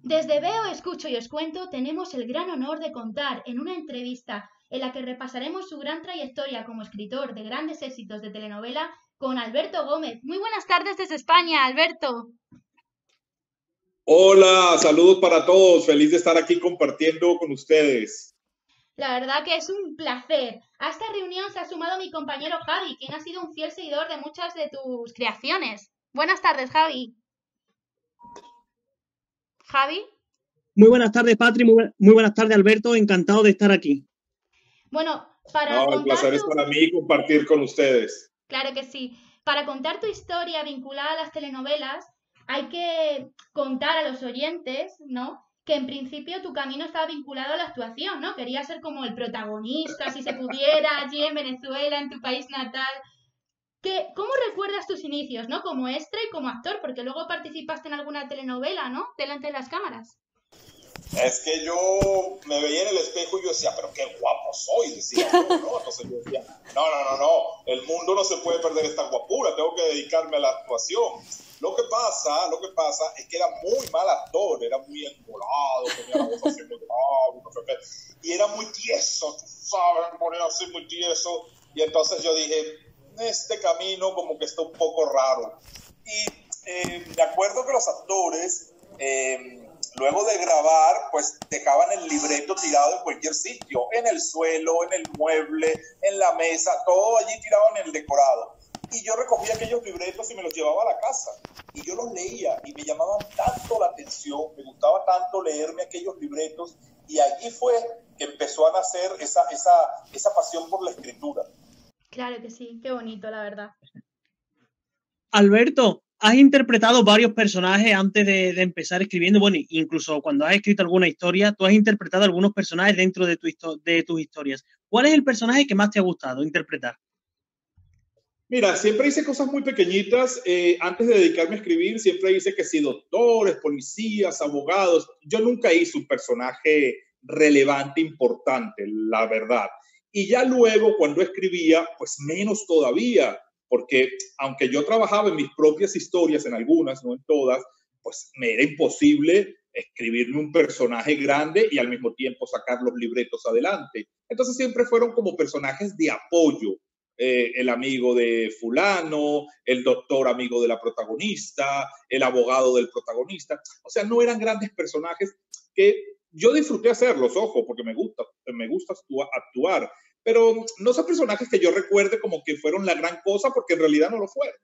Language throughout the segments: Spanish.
Desde Veo, Escucho y Os Cuento tenemos el gran honor de contar en una entrevista en la que repasaremos su gran trayectoria como escritor de grandes éxitos de telenovela con Alberto Gómez. Muy buenas tardes desde España, Alberto. Hola, saludos para todos. Feliz de estar aquí compartiendo con ustedes. La verdad que es un placer. A esta reunión se ha sumado mi compañero Javi, quien ha sido un fiel seguidor de muchas de tus creaciones. Buenas tardes, Javi. Javi. Muy buenas tardes, Patri. Muy buenas tardes, Alberto. Encantado de estar aquí. Bueno, el placer es para mí compartir con ustedes. Claro que sí. Para contar tu historia vinculada a las telenovelas, hay que contar a los oyentes, ¿no? Que en principio tu camino estaba vinculado a la actuación, ¿no? Querías ser como el protagonista, si se pudiera, allí en Venezuela, en tu país natal. ¿Cómo recuerdas tus inicios, ¿no? Como extra y como actor, porque luego participaste en alguna telenovela, ¿no? Delante de las cámaras. Es que yo me veía en el espejo y yo decía, pero qué guapo soy, decía yo, ¿no? Entonces yo decía, no, el mundo no se puede perder esta guapura, tengo que dedicarme a la actuación. Lo que pasa es que era muy mal actor, era muy engolado, tenía la voz así muy grave, y era muy tieso, tú sabes, me ponía así muy tieso, y entonces yo dije, este camino como que está un poco raro. Y me acuerdo que los actores... luego de grabar, pues dejaban el libreto tirado en cualquier sitio, en el suelo, en el mueble, en la mesa, todo allí tirado en el decorado. Y yo recogía aquellos libretos y me los llevaba a la casa. Y yo los leía y me llamaban tanto la atención, me gustaba tanto leerme aquellos libretos. Y allí fue que empezó a nacer esa pasión por la escritura. Claro que sí, qué bonito, la verdad. Alberto, has interpretado varios personajes antes de empezar escribiendo. Bueno, incluso cuando has escrito alguna historia, tú has interpretado algunos personajes dentro de tus historias. ¿Cuál es el personaje que más te ha gustado interpretar? Mira, siempre hice cosas muy pequeñitas. Antes de dedicarme a escribir, siempre hice que sí, doctores, policías, abogados. Yo nunca hice un personaje relevante, importante, la verdad. Y ya luego, cuando escribía, pues menos todavía, porque aunque yo trabajaba en mis propias historias, en algunas, no en todas, pues me era imposible escribirme un personaje grande y al mismo tiempo sacar los libretos adelante. Entonces siempre fueron como personajes de apoyo. El amigo de fulano, el doctor amigo de la protagonista, el abogado del protagonista. O sea, no eran grandes personajes que yo disfruté hacerlos, ojo, porque me gusta actuar, pero no son personajes que yo recuerde como que fueron la gran cosa, porque en realidad no lo fueron.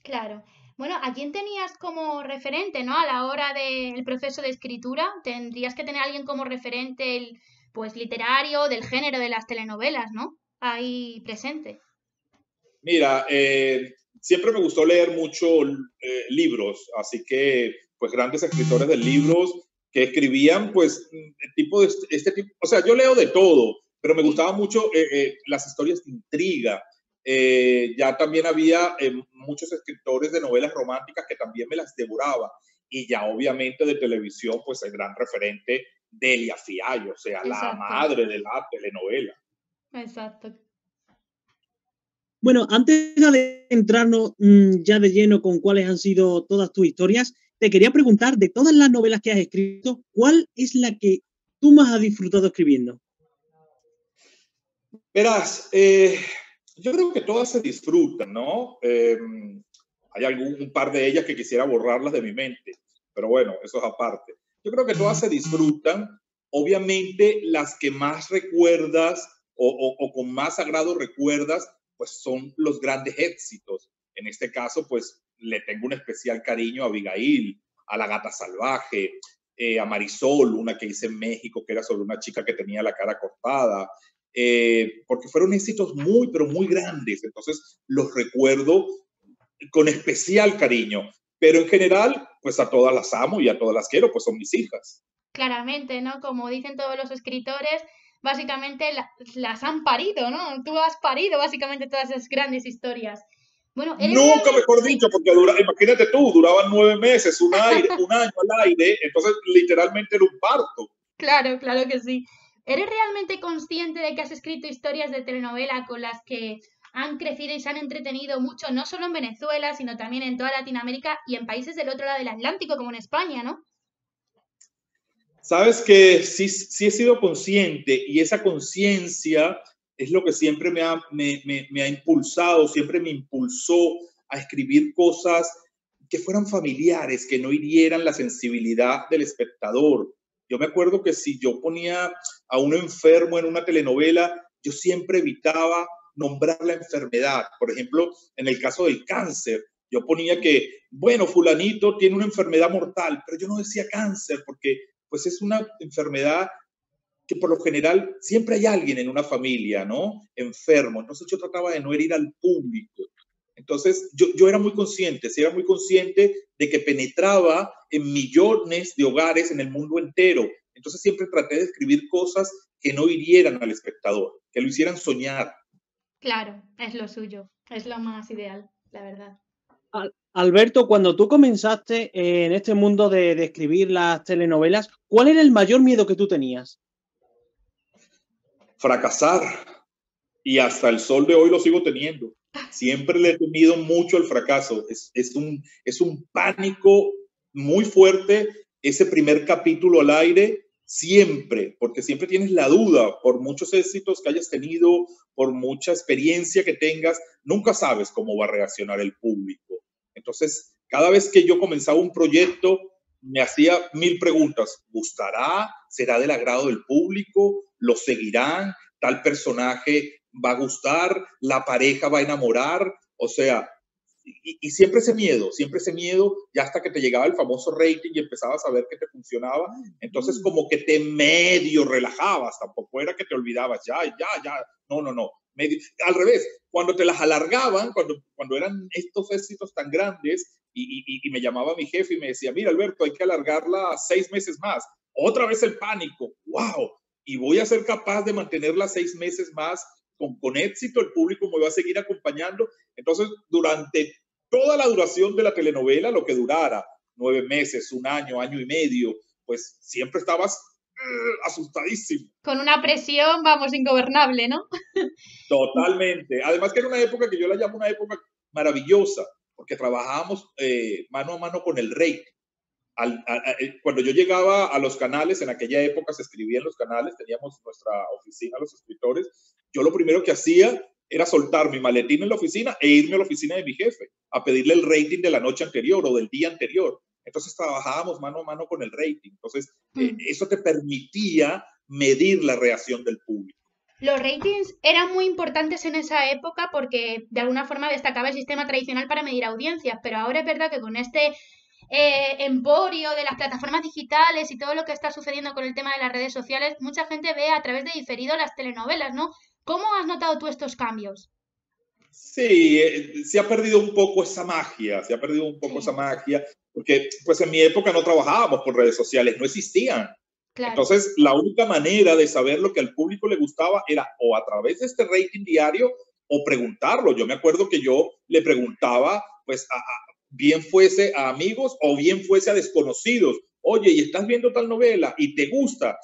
Claro. Bueno, ¿a quién tenías como referente, ¿no? A la hora del proceso de escritura, tendrías que tener a alguien como referente, pues literario, del género de las telenovelas, ¿no? Ahí presente. Mira, siempre me gustó leer mucho libros, así que pues grandes escritores de libros que escribían pues este tipo, o sea, yo leo de todo, pero me gustaban mucho las historias de intriga. Ya también había muchos escritores de novelas románticas que también me las devoraba. Y ya obviamente de televisión, pues el gran referente Delia Fiallo, o sea, la madre de la telenovela. Exacto. Bueno, antes de adentrarnos ya de lleno con cuáles han sido todas tus historias, te quería preguntar, de todas las novelas que has escrito, ¿cuál es la que tú más has disfrutado escribiendo? Verás, yo creo que todas se disfrutan, ¿no? Hay un par de ellas que quisiera borrarlas de mi mente, pero bueno, eso es aparte. Yo creo que todas se disfrutan. Obviamente, las que más recuerdas o con más agrado recuerdas, pues son los grandes éxitos. En este caso, pues le tengo un especial cariño a Abigail, a La Gata Salvaje, a Marisol, una que hice en México, que era sobre una chica que tenía la cara cortada, porque fueron éxitos muy, pero muy grandes. Entonces los recuerdo con especial cariño. Pero en general, pues a todas las amo y a todas las quiero, pues son mis hijas. Claramente, ¿no? Como dicen todos los escritores, básicamente las han parido, ¿no? Tú has parido básicamente todas esas grandes historias. Bueno, nunca mejor dicho, porque imagínate tú, duraban 9 meses, un año al aire, entonces literalmente era un parto. Claro, claro que sí. ¿Eres realmente consciente de que has escrito historias de telenovela con las que han crecido y se han entretenido mucho, no solo en Venezuela, sino también en toda Latinoamérica y en países del otro lado del Atlántico, como en España, ¿no? Sabes que sí, sí he sido consciente y esa conciencia es lo que siempre me ha impulsado, siempre me impulsó a escribir cosas que fueran familiares, que no hirieran la sensibilidad del espectador. Yo me acuerdo que si yo ponía a un enfermo en una telenovela, yo siempre evitaba nombrar la enfermedad. Por ejemplo, en el caso del cáncer, yo ponía que, bueno, fulanito tiene una enfermedad mortal, pero yo no decía cáncer porque pues es una enfermedad que por lo general siempre hay alguien en una familia, ¿no? Enfermo. Entonces yo trataba de no herir al público. Entonces yo era muy consciente, sí era muy consciente de que penetraba en millones de hogares en el mundo entero. Entonces siempre traté de escribir cosas que no hirieran al espectador, que lo hicieran soñar. Claro, es lo suyo, es lo más ideal, la verdad. Alberto, cuando tú comenzaste en este mundo de escribir las telenovelas, ¿cuál era el mayor miedo que tú tenías? Fracasar. Y hasta el sol de hoy lo sigo teniendo. Siempre le he temido mucho el fracaso. Es un pánico muy fuerte ese primer capítulo al aire, siempre, porque siempre tienes la duda, por muchos éxitos que hayas tenido, por mucha experiencia que tengas, nunca sabes cómo va a reaccionar el público. Entonces, cada vez que yo comenzaba un proyecto, me hacía 1000 preguntas. ¿Gustará? ¿Será del agrado del público? ¿Lo seguirán? ¿Tal personaje va a gustar? ¿La pareja va a enamorar? O sea, y siempre ese miedo, ya hasta que te llegaba el famoso rating y empezabas a ver que te funcionaba, entonces como que te medio relajabas, tampoco era que te olvidabas, no, medio, al revés, cuando te las alargaban, cuando eran estos éxitos tan grandes, y me llamaba mi jefe y me decía, mira Alberto, hay que alargarla 6 meses más, otra vez el pánico, wow, y voy a ser capaz de mantenerla 6 meses más con éxito, el público me va a seguir acompañando. Entonces, durante toda la duración de la telenovela, lo que durara, 9 meses, un año, año y medio, pues siempre estabas asustadísimo. Con una presión, vamos, ingobernable, ¿no? Totalmente. Además que era una época que yo la llamo una época maravillosa, porque trabajábamos mano a mano con el rey. Cuando yo llegaba a los canales, en aquella época se escribía en los canales, teníamos nuestra oficina, los escritores, yo lo primero que hacía era soltar mi maletín en la oficina e irme a la oficina de mi jefe a pedirle el rating de la noche anterior o del día anterior. Entonces trabajábamos mano a mano con el rating. Entonces eso te permitía medir la reacción del público. Los ratings eran muy importantes en esa época porque de alguna forma destacaba el sistema tradicional para medir audiencias, pero ahora es verdad que con este emporio de las plataformas digitales y todo lo que está sucediendo con el tema de las redes sociales, mucha gente ve a través de diferido las telenovelas, ¿no? ¿Cómo has notado tú estos cambios? Sí, se ha perdido un poco esa magia, se ha perdido un poco esa magia, porque pues en mi época no trabajábamos por redes sociales, no existían. Claro. Entonces, la única manera de saber lo que al público le gustaba era o a través de este rating diario o preguntarlo. Yo me acuerdo que yo le preguntaba, pues, bien fuese a amigos o bien fuese a desconocidos. Oye, ¿y estás viendo tal novela? ¿Y te gusta?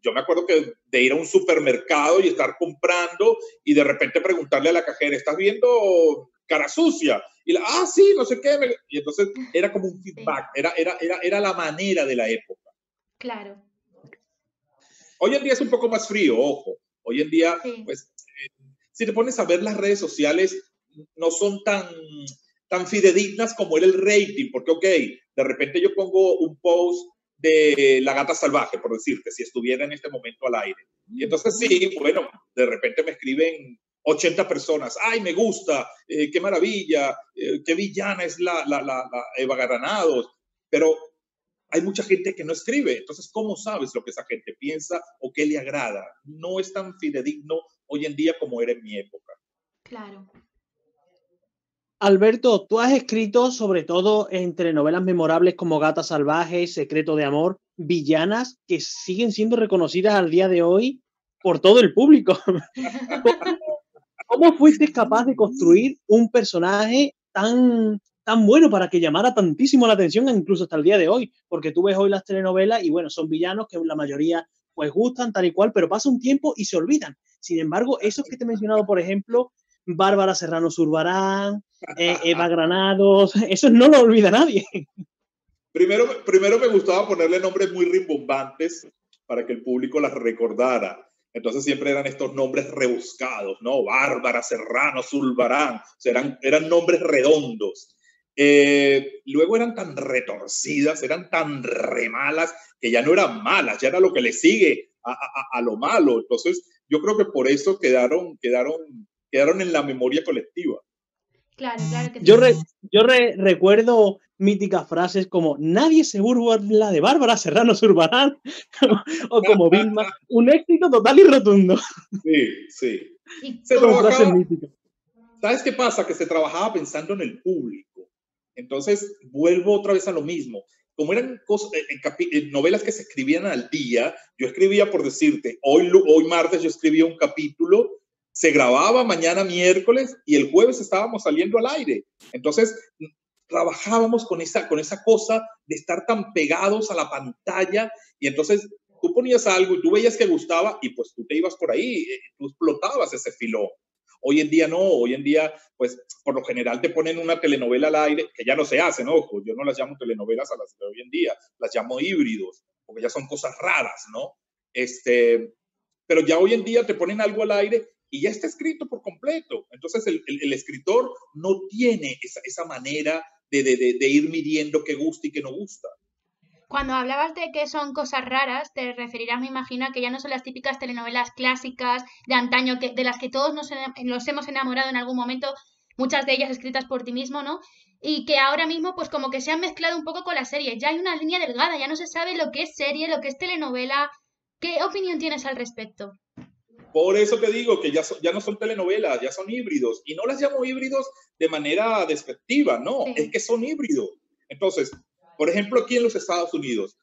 Yo me acuerdo que de ir a un supermercado y estar comprando y de repente preguntarle a la cajera, ¿estás viendo Cara Sucia? Y sí, no sé qué. Y entonces era como un feedback, era la manera de la época. Claro. Hoy en día es un poco más frío, ojo. Hoy en día, pues, si te pones a ver las redes sociales, no son tan fidedignas como era el rating, porque, ok, de repente yo pongo un post de La Gata Salvaje, por decirte, si estuviera en este momento al aire. Y entonces sí, bueno, de repente me escriben 80 personas, ¡ay, me gusta! ¡Qué maravilla! ¡Qué villana es la Eva Granados! Pero hay mucha gente que no escribe, entonces, ¿cómo sabes lo que esa gente piensa o qué le agrada? No es tan fidedigno hoy en día como era en mi época. Claro. Alberto, tú has escrito sobre todo en telenovelas memorables como Gata Salvaje, Secreto de Amor, villanas que siguen siendo reconocidas al día de hoy por todo el público. ¿Cómo fuiste capaz de construir un personaje tan bueno para que llamara tantísimo la atención incluso hasta el día de hoy? Porque tú ves hoy las telenovelas y bueno, son villanos que la mayoría pues gustan tal y cual, pero pasa un tiempo y se olvidan. Sin embargo, esos que te he mencionado, por ejemplo, Bárbara Serrano Zurbarán, Eva Granados, eso no lo olvida nadie. Primero me gustaba ponerle nombres muy rimbombantes para que el público las recordara. Entonces siempre eran estos nombres rebuscados, ¿no? Bárbara, Serrano, Zulbarán. O sea, eran nombres redondos. Luego eran tan retorcidas, eran tan remalas, que ya no eran malas, ya era lo que le sigue a lo malo. Entonces yo creo que por eso quedaron en la memoria colectiva. Claro, claro que sí. Yo recuerdo míticas frases como nadie se burla de Bárbara Serrano Zurbarán o como Vilma, un éxito total y rotundo. Sí. Son frases míticas. ¿Sabes qué pasa? Que se trabajaba pensando en el público. Entonces vuelvo otra vez a lo mismo. Como eran novelas que se escribían al día, yo escribía, por decirte, hoy martes yo escribía un capítulo, se grababa mañana miércoles y el jueves estábamos saliendo al aire. Entonces trabajábamos con esa cosa de estar tan pegados a la pantalla, y entonces tú ponías algo y tú veías que gustaba y pues tú te ibas por ahí, tú explotabas ese filón. Hoy en día no, hoy en día pues por lo general te ponen una telenovela al aire, que ya no se hacen, ojo, yo no las llamo telenovelas a las de hoy en día, las llamo híbridos, porque ya son cosas raras, ¿no? Pero ya hoy en día te ponen algo al aire y ya está escrito por completo. Entonces el escritor no tiene esa manera de ir midiendo qué gusta y qué no gusta. Cuando hablabas de que son cosas raras, te referirás, me imagino, a que ya no son las típicas telenovelas clásicas de antaño, de las que todos nos hemos enamorado en algún momento, muchas de ellas escritas por ti mismo, ¿no? Y que ahora mismo, pues como que se han mezclado un poco con las series. Ya hay una línea delgada, ya no se sabe lo que es serie, lo que es telenovela. ¿Qué opinión tienes al respecto? Por eso te digo que ya no son telenovelas, ya son híbridos. Y no las llamo híbridos de manera despectiva, no, sí. Es que son híbridos. Entonces, por ejemplo, aquí en los Estados Unidos,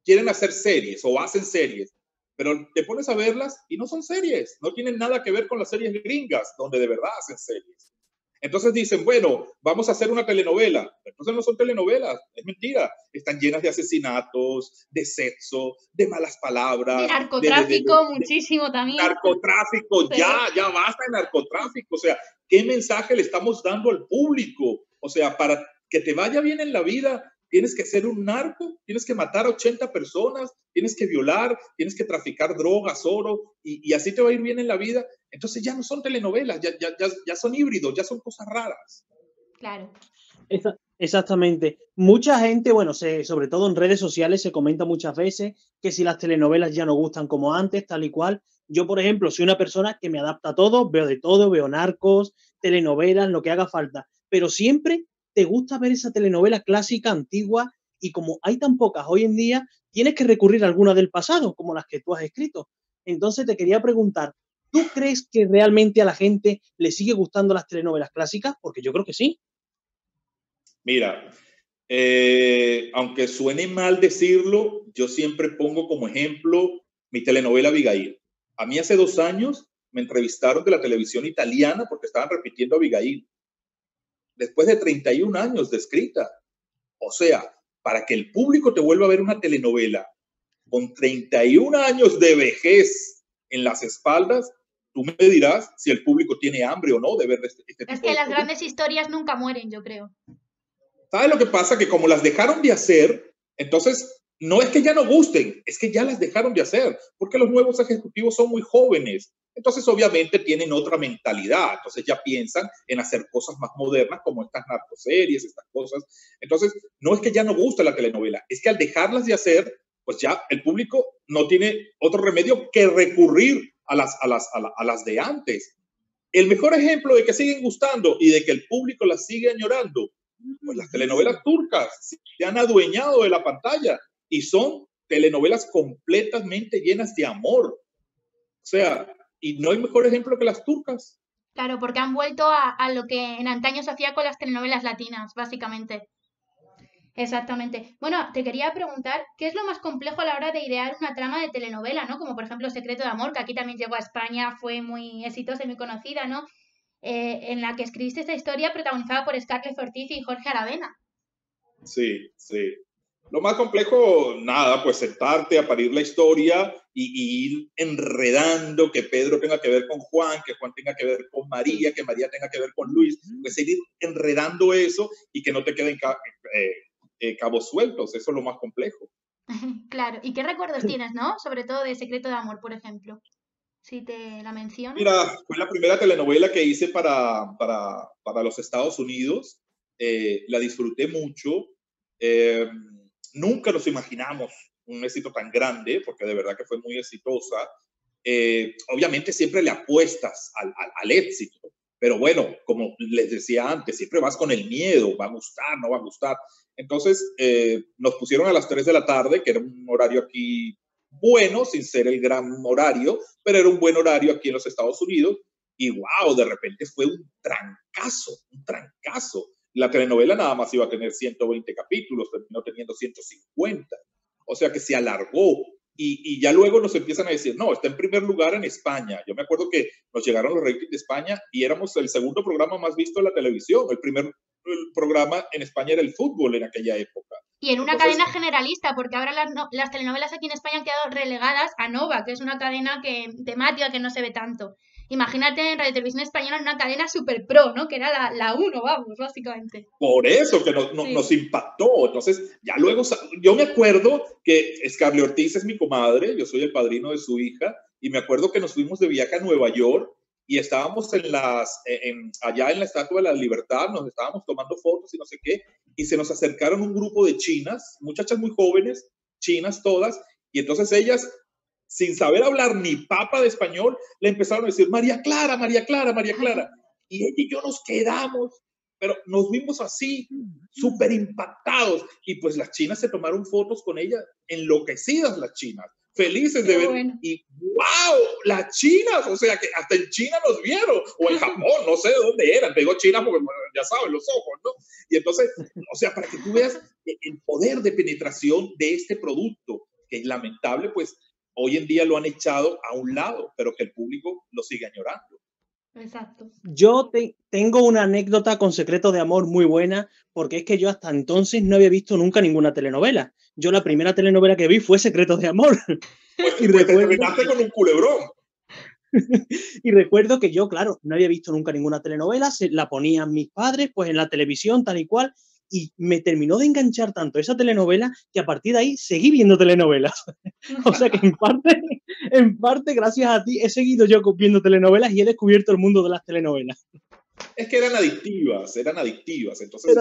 quieren hacer series o hacen series, pero te pones a verlas y no son series, no tienen nada que ver con las series gringas, donde de verdad hacen series. Entonces dicen, bueno, vamos a hacer una telenovela. Entonces no son telenovelas, es mentira. Están llenas de asesinatos, de sexo, de malas palabras. De narcotráfico, muchísimo también. Narcotráfico, sí. ya basta de narcotráfico. O sea, ¿qué mensaje le estamos dando al público? O sea, para que te vaya bien en la vida, tienes que ser un narco, tienes que matar a 80 personas, tienes que violar, tienes que traficar drogas, oro, y así te va a ir bien en la vida. Entonces ya no son telenovelas, ya son híbridos, ya son cosas raras. Claro. Exactamente. Mucha gente, bueno, sobre todo en redes sociales se comenta muchas veces que si las telenovelas ya no gustan como antes, tal y cual. Yo, por ejemplo, soy una persona que me adapta a todo, veo de todo, veo narcos, telenovelas, lo que haga falta, pero siempre te gusta ver esa telenovela clásica, antigua, y como hay tan pocas hoy en día, tienes que recurrir a alguna del pasado, como las que tú has escrito. Entonces te quería preguntar, ¿tú crees que realmente a la gente le sigue gustando las telenovelas clásicas? Porque yo creo que sí. Mira, aunque suene mal decirlo, yo siempre pongo como ejemplo mi telenovela Abigail. A mí hace 2 años me entrevistaron de la televisión italiana porque estaban repitiendo Abigail. Después de 31 años de escrita. O sea, para que el público te vuelva a ver una telenovela con 31 años de vejez en las espaldas, tú me dirás si el público tiene hambre o no de ver este tipo de Es que las grandes historias nunca mueren, yo creo. ¿Sabes lo que pasa? Que como las dejaron de hacer, entonces no es que ya no gusten, es que ya las dejaron de hacer, porque los nuevos ejecutivos son muy jóvenes. Entonces, obviamente, tienen otra mentalidad. Entonces, ya piensan en hacer cosas más modernas, como estas narcoseries, estas cosas. Entonces, no es que ya no guste la telenovela, es que al dejarlas de hacer, pues ya el público no tiene otro remedio que recurrir a las de antes. El mejor ejemplo de que siguen gustando y de que el público las sigue añorando, pues las telenovelas turcas se han adueñado de la pantalla y son telenovelas completamente llenas de amor. O sea, y no hay mejor ejemplo que las turcas. Claro, porque han vuelto a lo que en antaño se hacía con las telenovelas latinas, básicamente. Exactamente. Bueno, te quería preguntar, ¿qué es lo más complejo a la hora de idear una trama de telenovela, ¿no? Como por ejemplo Secreto de Amor, que aquí también llegó a España, fue muy exitosa y muy conocida, ¿no? En la que escribiste esta historia protagonizada por Scarlett Ortiz y Jorge Aravena. Sí, sí. Lo más complejo, nada, pues sentarte a parir la historia y ir enredando, que Pedro tenga que ver con Juan, que Juan tenga que ver con María, que María tenga que ver con Luis, pues seguir enredando eso y que no te queden cabos sueltos, eso es lo más complejo. Claro. ¿Y qué recuerdos tienes, no? Sobre todo de Secreto de Amor, por ejemplo. Si te la menciono. Mira, fue la primera telenovela que hice para los Estados Unidos. La disfruté mucho. Eh, Nunca nos imaginamos un éxito tan grande, porque de verdad que fue muy exitosa. Obviamente siempre le apuestas al éxito, pero bueno, como les decía antes, siempre vas con el miedo, va a gustar, no va a gustar. Entonces nos pusieron a las 3 de la tarde, que era un horario aquí bueno, sin ser el gran horario, pero era un buen horario aquí en los Estados Unidos. Y wow, de repente fue un trancazo, un trancazo. La telenovela nada más iba a tener 120 capítulos, terminó teniendo 150. O sea que se alargó. Y ya luego nos empiezan a decir, no, está en primer lugar en España. Yo me acuerdo que nos llegaron los ratings de España y éramos el segundo programa más visto de la televisión. El programa en España era el fútbol en aquella época. Y en una Entonces, cadena generalista, porque ahora las telenovelas aquí en España han quedado relegadas a Nova, que es una cadena temática que no se ve tanto. Imagínate en Radio Televisión Española en una cadena super pro, ¿no? Que era la 1, vamos, básicamente. Por eso que nos impactó. Entonces, ya luego, yo me acuerdo que Scarlett Ortiz es mi comadre, yo soy el padrino de su hija, y me acuerdo que nos fuimos de viaje a Nueva York y estábamos allá en la Estatua de la Libertad, nos estábamos tomando fotos y no sé qué, y se nos acercaron un grupo de chinas, muchachas muy jóvenes, chinas todas, y entonces ellas, sin saber hablar ni papa de español, le empezaron a decir, María Clara, María Clara, María Clara. Y ella y yo nos quedamos, pero nos vimos así, súper impactados. Y pues las chinas se tomaron fotos con ella, enloquecidas las chinas, felices de ver. Bueno. Y wow, las chinas, o sea que hasta en China nos vieron, o en Japón, no sé de dónde eran, te digo China porque ya saben los ojos, ¿no? Y entonces, o sea, para que tú veas el poder de penetración de este producto, que es lamentable, pues hoy en día lo han echado a un lado, pero que el público lo sigue añorando. Exacto. Yo tengo una anécdota con Secreto de Amor muy buena, porque es que yo hasta entonces no había visto nunca ninguna telenovela. Yo la primera telenovela que vi fue Secreto de Amor. Pues, y pues terminaste con un culebrón. Y recuerdo que yo, claro, no había visto nunca ninguna telenovela, la ponían mis padres, pues en la televisión, tal y cual, y me terminó de enganchar tanto esa telenovela que a partir de ahí seguí viendo telenovelas. O sea que en parte, gracias a ti, he seguido yo viendo telenovelas y he descubierto el mundo de las telenovelas. Es que eran adictivas. Entonces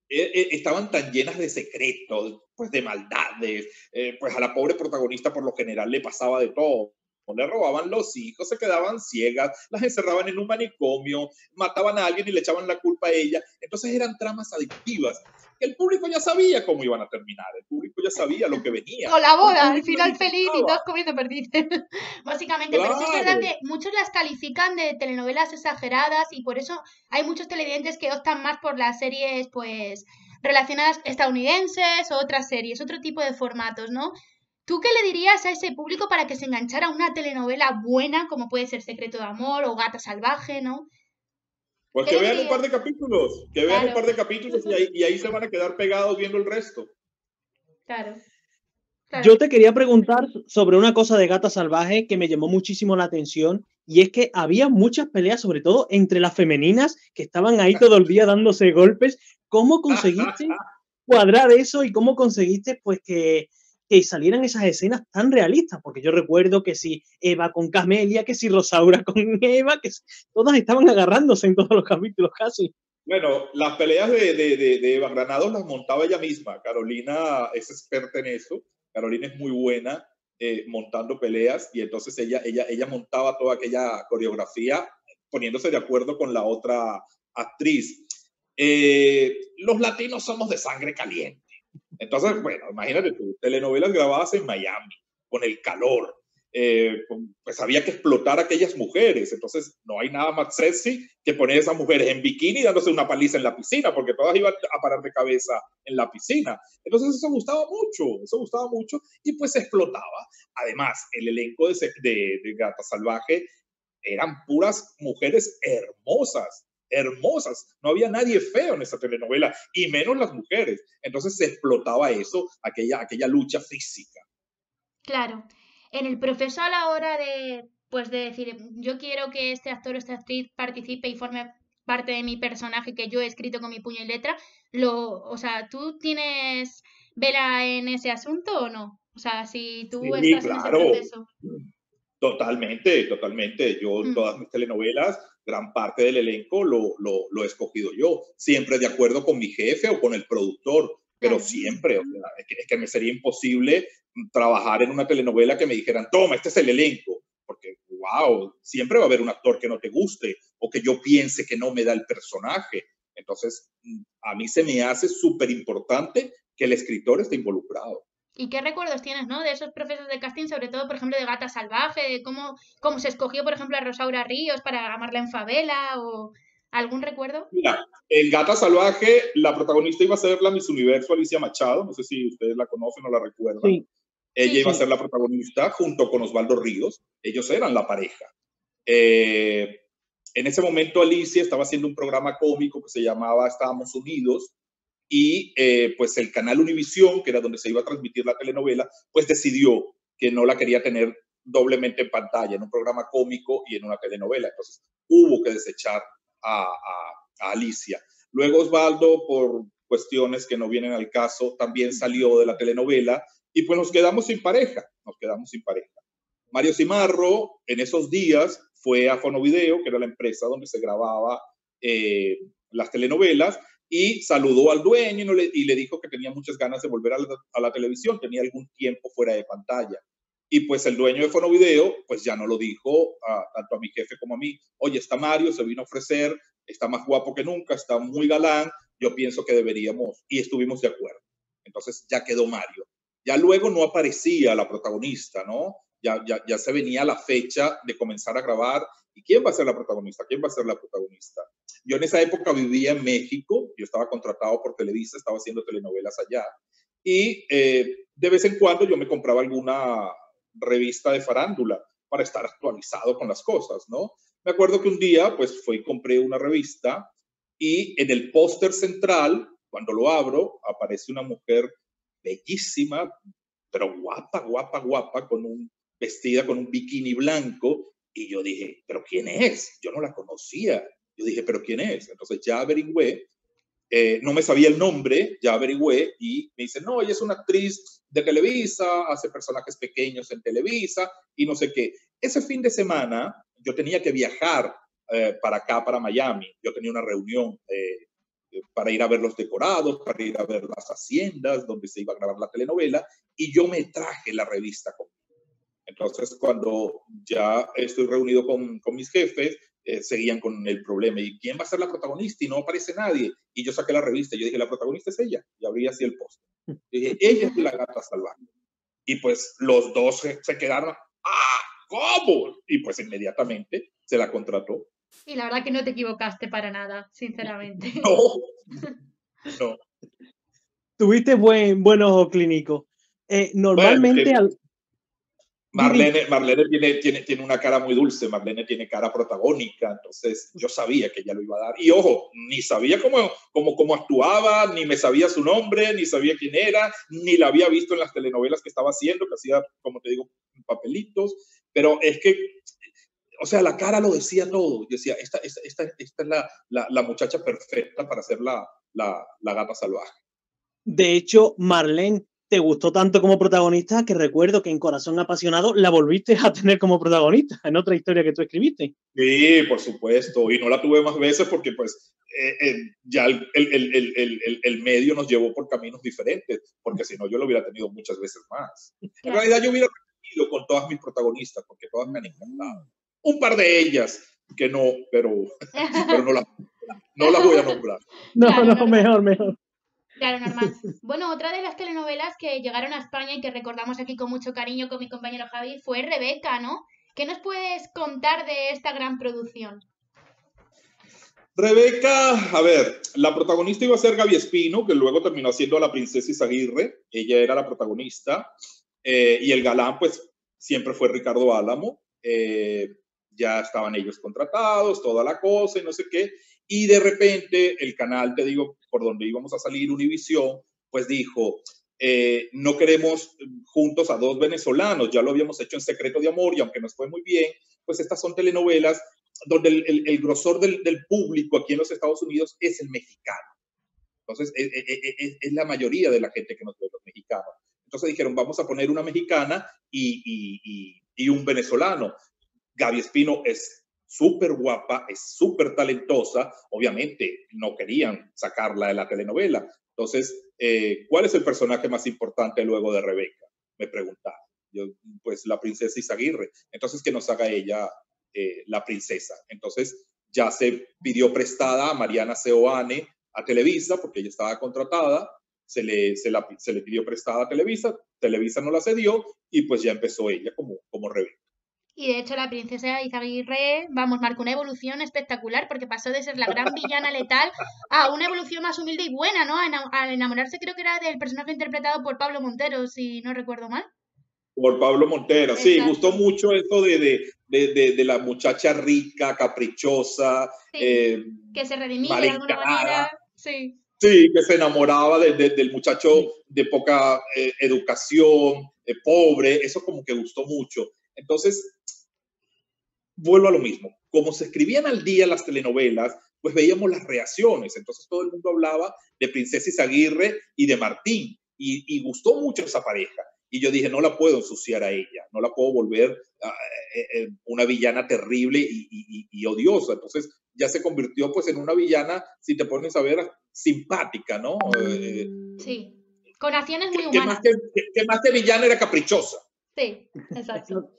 estaban tan llenas de secretos, pues de maldades, pues a la pobre protagonista por lo general le pasaba de todo. Le robaban los hijos, se quedaban ciegas, las encerraban en un manicomio, mataban a alguien y le echaban la culpa a ella. Entonces eran tramas adictivas. El público ya sabía cómo iban a terminar, el público ya sabía lo que venía. Con la boda, al final feliz y todos comiendo perdices. Básicamente, claro. Pero sí es verdad que muchos las califican de telenovelas exageradas y por eso hay muchos televidentes que optan más por las series, pues, relacionadas estadounidenses o otras series, otro tipo de formatos, ¿no? ¿Tú qué le dirías a ese público para que se enganchara a una telenovela buena, como puede ser Secreto de Amor o Gata Salvaje, ¿no? Pues que vean un par de capítulos, y ahí se van a quedar pegados viendo el resto. Claro. Yo te quería preguntar sobre una cosa de Gata Salvaje que me llamó muchísimo la atención, y es que había muchas peleas, sobre todo entre las femeninas, que estaban ahí todo el día dándose golpes. ¿Cómo conseguiste cuadrar eso y cómo conseguiste pues que salieran esas escenas tan realistas? Porque yo recuerdo que si Eva con Camelia, que si Rosaura con Eva, que todas estaban agarrándose en todos los capítulos casi. Bueno, las peleas de Eva Granados las montaba ella misma. Carolina es experta en eso. Carolina es muy buena montando peleas y entonces ella montaba toda aquella coreografía poniéndose de acuerdo con la otra actriz. Los latinos somos de sangre caliente. Entonces, bueno, imagínate tú, telenovelas grabadas en Miami, con el calor, pues había que explotar a aquellas mujeres. Entonces, no hay nada más sexy que poner a esas mujeres en bikini dándose una paliza en la piscina, porque todas iban a parar de cabeza en la piscina. Entonces, eso gustaba mucho y pues se explotaba. Además, el elenco de Gata Salvaje eran puras mujeres hermosas. No había nadie feo en esa telenovela, y menos las mujeres. Entonces se explotaba eso, aquella lucha física. Claro. En el proceso a la hora de decir, yo quiero que este actor o esta actriz participe y forme parte de mi personaje que yo he escrito con mi puño y letra, o sea, ¿tú tienes vela en ese asunto o no? O sea, si tú Sí, estás en ese claro. proceso. Totalmente, totalmente. Yo en todas mis telenovelas, gran parte del elenco lo he escogido yo, siempre de acuerdo con mi jefe o con el productor, pero Claro. siempre, o sea, es que me sería imposible trabajar en una telenovela que me dijeran, toma, este es el elenco, porque, wow, siempre va a haber un actor que no te guste o que yo piense que no me da el personaje. Entonces, a mí se me hace súper importante que el escritor esté involucrado. ¿Y qué recuerdos tienes, no? De esos procesos de casting, sobre todo, por ejemplo, de Gata Salvaje, de cómo se escogió, por ejemplo, a Rosaura Ríos para amarla en favela, o algún recuerdo. Mira, en Gata Salvaje, la protagonista iba a ser la Miss Universo Alicia Machado, no sé si ustedes la conocen o la recuerdan. Sí. Ella Sí. iba a ser la protagonista junto con Osvaldo Ríos, ellos eran la pareja. En ese momento Alicia estaba haciendo un programa cómico que se llamaba Estábamos Unidos, y pues el canal Univisión, que era donde se iba a transmitir la telenovela, pues decidió que no la quería tener doblemente en pantalla, en un programa cómico y en una telenovela. Entonces hubo que desechar a Alicia. Luego Osvaldo, por cuestiones que no vienen al caso, también salió de la telenovela y pues nos quedamos sin pareja, Mario Cimarro en esos días fue a Fonovideo, que era la empresa donde se grababa las telenovelas, y saludó al dueño y le dijo que tenía muchas ganas de volver a la televisión, tenía algún tiempo fuera de pantalla. Y pues el dueño de Fonovideo, pues ya no lo dijo tanto a mi jefe como a mí. Oye, está Mario, se vino a ofrecer, está más guapo que nunca, está muy galán, yo pienso que deberíamos, y estuvimos de acuerdo. Entonces ya quedó Mario. Ya luego no aparecía la protagonista, ¿no? Ya se venía la fecha de comenzar a grabar. ¿Y quién va a ser la protagonista? ¿Quién va a ser la protagonista? Yo en esa época vivía en México, yo estaba contratado por Televisa, estaba haciendo telenovelas allá, y de vez en cuando yo me compraba alguna revista de farándula para estar actualizado con las cosas, ¿no? Me acuerdo que un día, pues, fui y compré una revista y en el póster central, cuando lo abro, aparece una mujer bellísima, pero guapa, guapa, guapa, vestida con un bikini blanco, y yo dije, ¿pero quién es? Yo no la conocía. Yo dije, ¿pero quién es? Entonces ya averigüé, no me sabía el nombre, ya averigüé y me dice, no, ella es una actriz de Televisa, hace personajes pequeños en Televisa y no sé qué. Ese fin de semana yo tenía que viajar para acá, para Miami. Yo tenía una reunión para ir a ver los decorados, para ir a ver las haciendas donde se iba a grabar la telenovela, y yo me traje la revista conmigo. Entonces, cuando ya estoy reunido con mis jefes, seguían con el problema. ¿Y quién va a ser la protagonista? Y no aparece nadie. Y yo saqué la revista y yo dije, la protagonista es ella. Y abrí así el póster. Dije, ella es la Gata Salvaje. Y pues los dos se quedaron, ¡ah! ¿Cómo? Y pues inmediatamente se la contrató. Y la verdad que no te equivocaste para nada, sinceramente. No, no. Tuviste buen ojo clínico. Normalmente... Bueno, Marlene tiene una cara muy dulce, Marlene tiene cara protagónica, entonces yo sabía que ella lo iba a dar. Y ojo, ni sabía cómo actuaba, ni me sabía su nombre, ni sabía quién era, ni la había visto en las telenovelas que estaba haciendo, que hacía, como te digo, papelitos, pero es que, o sea, la cara lo decía todo. Yo decía, esta es la muchacha perfecta para ser la Gata Salvaje. De hecho, Marlene te gustó tanto como protagonista que recuerdo que en Corazón Apasionado la volviste a tener como protagonista en otra historia que tú escribiste. Sí, por supuesto, y no la tuve más veces porque pues ya el medio nos llevó por caminos diferentes, porque si no yo lo hubiera tenido muchas veces más. Claro. En realidad yo hubiera repetido con todas mis protagonistas porque todas me han encantado. Un par de ellas que no, pero no las voy a nombrar. No, Claro, no, mejor. Claro, normal. Bueno, otra de las telenovelas que llegaron a España y que recordamos aquí con mucho cariño con mi compañero Javi fue Rebeca, ¿no? ¿Qué nos puedes contar de esta gran producción? Rebeca, a ver, la protagonista iba a ser Gaby Espino, que luego terminó siendo la princesa Izaguirre. Ella era la protagonista. Y el galán, pues, siempre fue Ricardo Álamo. Ya estaban ellos contratados, toda la cosa y no sé qué. Y de repente el canal, te digo, por donde íbamos a salir, Univisión, pues dijo, no queremos juntos a dos venezolanos, ya lo habíamos hecho en Secreto de Amor y aunque nos fue muy bien, pues estas son telenovelas donde el grosor del público aquí en los Estados Unidos es el mexicano. Entonces, es la mayoría de la gente que nos ve, los mexicanos. Entonces dijeron, vamos a poner una mexicana y un venezolano. Gaby Espino es súper guapa, es súper talentosa. Obviamente no querían sacarla de la telenovela. Entonces, ¿cuál es el personaje más importante luego de Rebeca? Me preguntaron. Yo, pues la princesa Izaguirre. Entonces, que nos haga ella la princesa. Entonces, ya se pidió prestada a Mariana Seoane a Televisa, porque ella estaba contratada. Se le pidió prestada a Televisa. Televisa no la cedió y pues ya empezó ella como Rebeca. Y de hecho la princesa Izaguirre, vamos, marcó una evolución espectacular porque pasó de ser la gran villana letal a una evolución más humilde y buena, ¿no? Al enamorarse creo que era del personaje interpretado por Pablo Montero, si no recuerdo mal. Por Pablo Montero, sí, Exacto. gustó mucho eso de la muchacha rica, caprichosa, sí, que se redimía de alguna manera, sí. Sí, que se enamoraba del muchacho de poca educación, pobre, eso como que gustó mucho. Entonces, vuelvo a lo mismo. Como se escribían al día las telenovelas, pues veíamos las reacciones. Entonces todo el mundo hablaba de Princesa Izaguirre y de Martín. Y gustó mucho esa pareja. Y yo dije, no la puedo ensuciar a ella. No la puedo volver una villana terrible y odiosa. Entonces ya se convirtió pues en una villana, si te pones a ver, simpática, ¿no? Sí. Con acciones muy humanas. Que más que villana era caprichosa. Sí, exacto.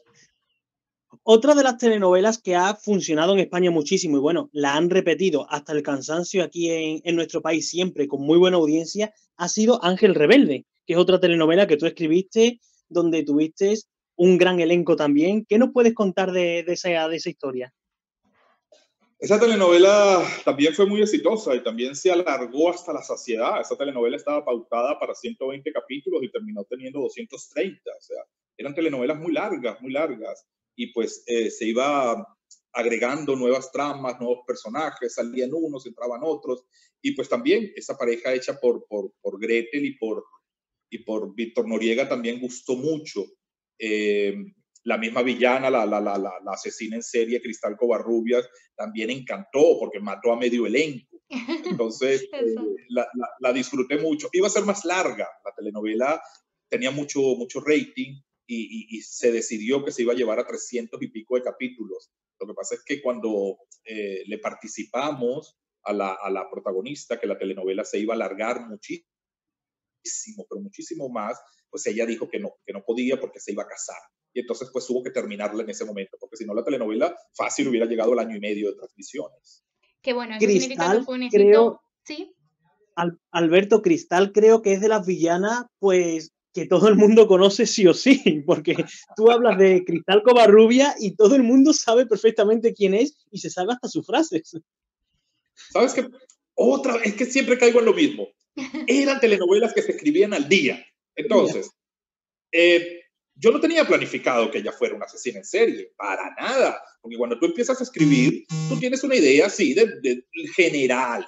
Otra de las telenovelas que ha funcionado en España muchísimo y bueno, la han repetido hasta el cansancio aquí en nuestro país siempre con muy buena audiencia, ha sido Ángel Rebelde, que es otra telenovela que tú escribiste donde tuviste un gran elenco también. ¿Qué nos puedes contar de esa historia? Esa telenovela también fue muy exitosa y también se alargó hasta la saciedad. Esa telenovela estaba pautada para 120 capítulos y terminó teniendo 230. O sea, eran telenovelas muy largas. Y pues se iba agregando nuevas tramas, nuevos personajes, salían unos, entraban otros. Y pues también esa pareja hecha por Gretel y por Víctor Noriega también gustó mucho. La misma villana, la asesina en serie, Cristal Covarrubias, también encantó porque mató a medio elenco. Entonces, la disfruté mucho. Iba a ser más larga. La telenovela tenía mucho rating y se decidió que se iba a llevar a 300 y pico de capítulos. Lo que pasa es que cuando le participamos a la protagonista, que la telenovela se iba a alargar muchísimo, pero muchísimo más, pues ella dijo que no podía porque se iba a casar. Y entonces pues hubo que terminarla en ese momento, porque si no la telenovela fácil hubiera llegado al 1 año y medio de transmisiones. Que bueno, eso significa que fue un éxito. Creo, ¿sí? Alberto, Cristal creo que es de las villanas, pues, que todo el mundo conoce sí o sí, porque tú hablas de Cristal Covarrubia y todo el mundo sabe perfectamente quién es y se sabe hasta sus frases. ¿Sabes qué? Es que siempre caigo en lo mismo. Eran telenovelas que se escribían al día. Entonces, yo no tenía planificado que ella fuera una asesina en serie, para nada. Porque cuando tú empiezas a escribir, tú tienes una idea así de general,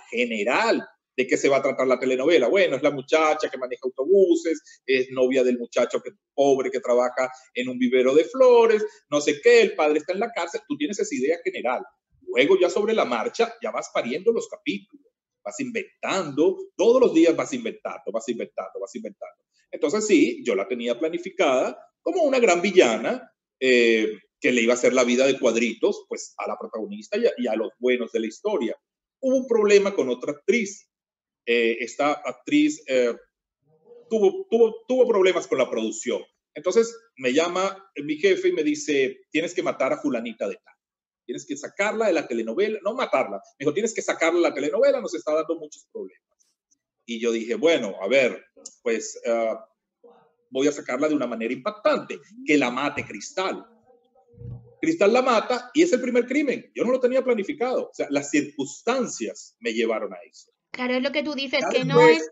de qué se va a tratar la telenovela. Bueno, es la muchacha que maneja autobuses, es novia del muchacho pobre que trabaja en un vivero de flores, no sé qué, el padre está en la cárcel. Tú tienes esa idea general. Luego ya sobre la marcha, ya vas pariendo los capítulos. Vas inventando, todos los días vas inventando. Entonces sí, yo la tenía planificada como una gran villana que le iba a hacer la vida de cuadritos pues a la protagonista y a los buenos de la historia. Hubo un problema con otra actriz. Esta actriz tuvo problemas con la producción. Entonces me llama mi jefe y me dice, tienes que matar a fulanita de tal. Tienes que sacarla de la telenovela, no matarla. Me dijo, tienes que sacarla de la telenovela, nos está dando muchos problemas. Y yo dije, bueno, a ver, pues voy a sacarla de una manera impactante, que la mate Cristal. Cristal la mata y es el primer crimen. Yo no lo tenía planificado. O sea, las circunstancias me llevaron a eso. Claro, es lo que tú dices, que no es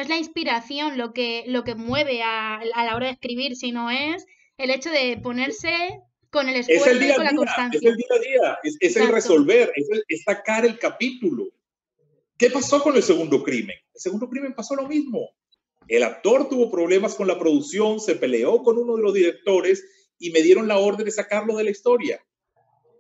la inspiración lo que mueve a la hora de escribir, sino es el hecho de ponerse con el esfuerzo y con la constancia. Es el día a día, es el resolver, es sacar el capítulo. ¿Qué pasó con el segundo crimen? El segundo crimen pasó lo mismo. El actor tuvo problemas con la producción, se peleó con uno de los directores y me dieron la orden de sacarlo de la historia.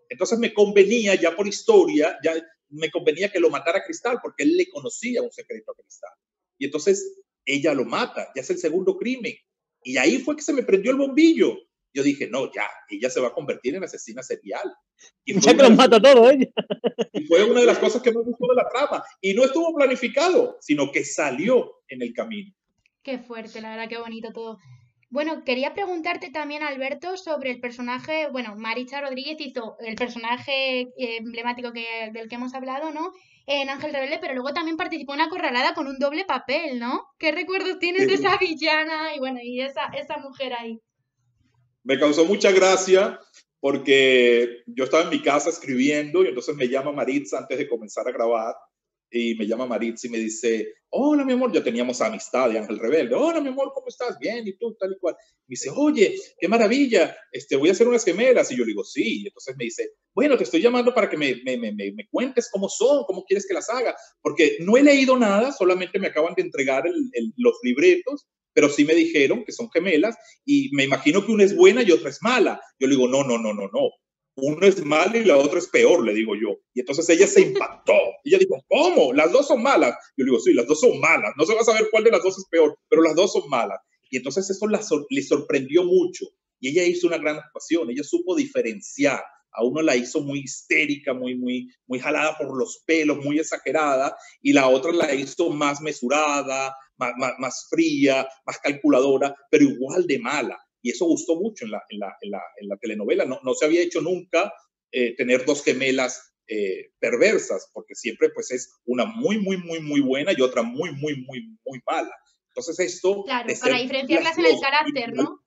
Entonces me convenía ya por historia, ya me convenía que lo matara Cristal porque él le conocía un secreto a Cristal. Y entonces ella lo mata, ya es el segundo crimen. Y ahí fue que se me prendió el bombillo. Yo dije, no, ya, ella se va a convertir en asesina serial. Y ya que los mata todos ella. Y fue una de las cosas que me gustó de la trama. Y no estuvo planificado, sino que salió en el camino. Qué fuerte, la verdad, qué bonito todo. Bueno, quería preguntarte también, Alberto, sobre el personaje, bueno, Maritza Rodríguez hizo el personaje emblemático del que hemos hablado, ¿no? En Ángel Rebelde, pero luego también participó en Acorralada con un doble papel, ¿no? ¿Qué recuerdos tienes de esa villana y bueno, y esa mujer ahí? Me causó mucha gracia porque yo estaba en mi casa escribiendo y entonces me llama Maritza antes de comenzar a grabar y me llama Maritza y me dice, hola, mi amor, ya teníamos amistad de Ángel Rebelde. Hola, mi amor, ¿cómo estás? Bien, ¿y tú? Tal y cual. Me dice, oye, qué maravilla, voy a hacer unas gemelas. Y yo le digo, sí. Y entonces me dice, bueno, te estoy llamando para que me cuentes cómo son, cómo quieres que las haga. Porque no he leído nada, solamente me acaban de entregar los libretos, pero sí me dijeron que son gemelas y me imagino que una es buena y otra es mala. Yo le digo, no. Uno es malo y la otra es peor, le digo yo. Y entonces ella se impactó. Ella dijo, ¿cómo? ¿Las dos son malas? Yo le digo, sí, las dos son malas. No se va a saber cuál de las dos es peor, pero las dos son malas. Y entonces eso le sorprendió mucho. Y ella hizo una gran actuación. Ella supo diferenciar. A uno la hizo muy histérica, muy jalada por los pelos, muy exagerada. Y la otra la hizo más mesurada, más fría, más calculadora, pero igual de mala. Y eso gustó mucho en la telenovela. No se había hecho nunca tener dos gemelas perversas, porque siempre pues es una muy buena y otra muy mala. Entonces esto... Claro, para diferenciarlas en el carácter, ¿no?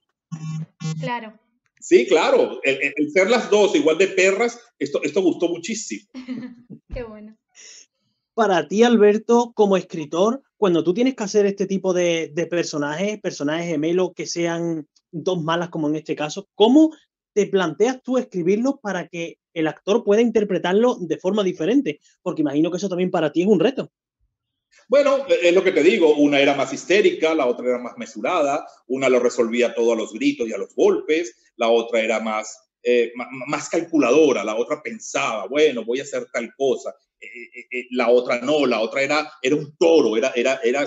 Claro. Sí, claro. El ser las dos igual de perras, esto gustó muchísimo. Qué bueno. Para ti, Alberto, como escritor, cuando tú tienes que hacer este tipo de personajes gemelos que sean dos malas, como en este caso, ¿cómo te planteas tú escribirlo para que el actor pueda interpretarlo de forma diferente? Porque imagino que eso también para ti es un reto. Bueno, es lo que te digo, una era más histérica, la otra era más mesurada, una lo resolvía todo a los gritos y a los golpes, la otra era más calculadora, la otra pensaba, bueno, voy a hacer tal cosa. La otra no, la otra era un toro,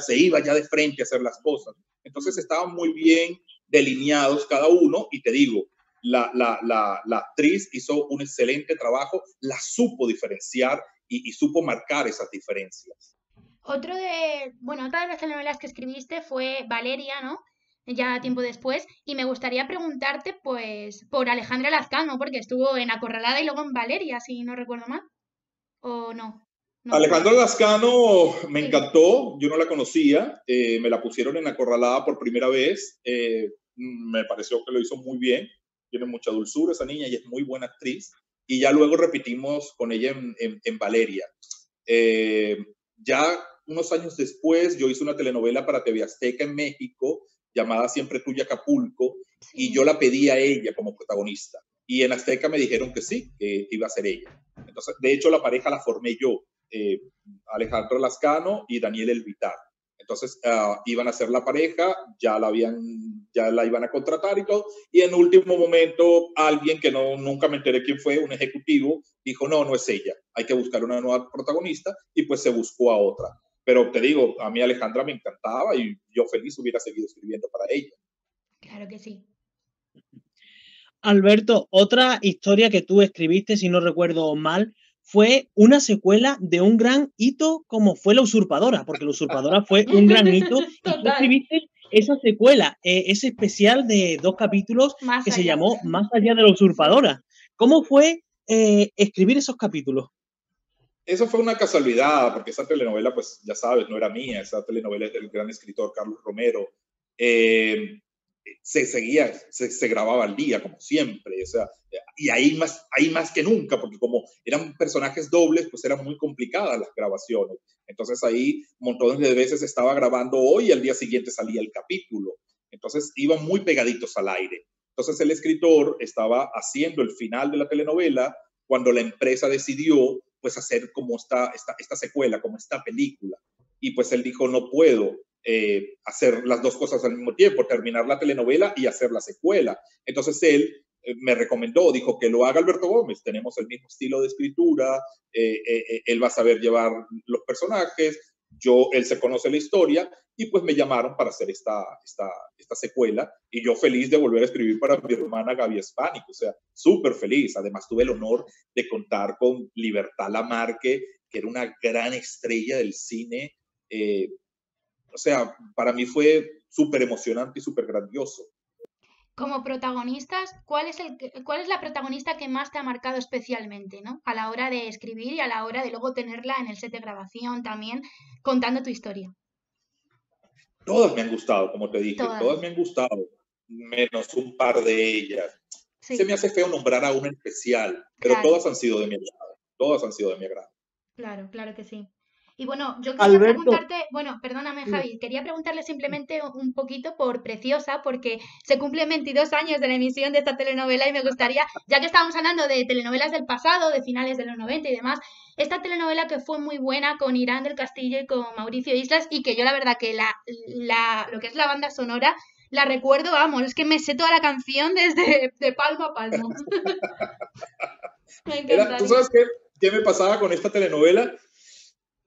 se iba ya de frente a hacer las cosas. Entonces estaban muy bien delineados cada uno y te digo, la actriz hizo un excelente trabajo, la supo diferenciar y supo marcar esas diferencias. Otra de las telenovelas que escribiste fue Valeria, ¿no? Ya tiempo después. Y me gustaría preguntarte, pues, por Alejandra Lazcano, porque estuvo en Acorralada y luego en Valeria, si no recuerdo mal. ¿O no? Alejandra Lazcano me encantó, yo no la conocía, me la pusieron en Acorralada por primera vez, me pareció que lo hizo muy bien, tiene mucha dulzura esa niña y es muy buena actriz. Y ya luego repetimos con ella en Valeria. Ya unos años después yo hice una telenovela para TV Azteca en México llamada Siempre Tuya Acapulco, sí. Y yo la pedí a ella como protagonista. Y en Azteca me dijeron que sí, que iba a ser ella. Entonces, de hecho, la pareja la formé yo, Alejandra Lazcano y Daniel Elvitar. Entonces, iban a ser la pareja, ya la iban a contratar y todo. Y en último momento, alguien que nunca me enteré quién fue, un ejecutivo, dijo, no es ella, hay que buscar una nueva protagonista, y pues se buscó a otra. Pero te digo, a mí Alejandra me encantaba y yo feliz hubiera seguido escribiendo para ella. Claro que sí. Alberto, otra historia que tú escribiste, si no recuerdo mal, fue una secuela de un gran hito como fue La Usurpadora, porque La Usurpadora fue un gran hito. Y tú escribiste esa secuela, ese especial de 2 capítulos que se llamó Más allá de la Usurpadora. ¿Cómo fue escribir esos capítulos? Eso fue una casualidad, porque esa telenovela, pues ya sabes, no era mía, esa telenovela es del gran escritor Carlos Romero. Se grababa al día, como siempre, o sea, y ahí más que nunca, porque como eran personajes dobles, pues eran muy complicadas las grabaciones. Entonces ahí montones de veces estaba grabando hoy y al día siguiente salía el capítulo. Entonces iban muy pegaditos al aire. Entonces el escritor estaba haciendo el final de la telenovela cuando la empresa decidió pues hacer como esta secuela, como esta película. Y pues él dijo, no puedo hacer las dos cosas al mismo tiempo, terminar la telenovela y hacer la secuela. Entonces él me recomendó, dijo que lo haga Alberto Gómez, tenemos el mismo estilo de escritura, él va a saber llevar los personajes, él se conoce la historia, y pues me llamaron para hacer esta secuela, y yo feliz de volver a escribir para mi hermana Gaby Spanik, o sea, súper feliz. Además tuve el honor de contar con Libertad Lamarque, que era una gran estrella del cine, o sea, para mí fue súper emocionante y súper grandioso. Como protagonistas, ¿cuál es la protagonista que más te ha marcado especialmente, ¿no? A la hora de escribir y a la hora de luego tenerla en el set de grabación también, contando tu historia. Todas me han gustado, como te dije, Todas. todas me han gustado, menos un par de ellas. Sí. Se me hace feo nombrar a una en especial, pero Claro. todas han sido de mi agrado. Todas han sido de mi agrado. Claro, claro que sí. Y bueno, yo quería Alberto. preguntarte, bueno, perdóname Javi, quería preguntarle simplemente un poquito por Preciosa, porque se cumplen 22 años de la emisión de esta telenovela y me gustaría, ya que estábamos hablando de telenovelas del pasado, de finales de los 90 y demás, esta telenovela que fue muy buena con Irán del Castillo y con Mauricio Islas, y que yo la verdad que lo que es la banda sonora la recuerdo, vamos, es que me sé toda la canción desde de palmo a palmo. Me encantaría. ¿Tú sabes qué me pasaba con esta telenovela?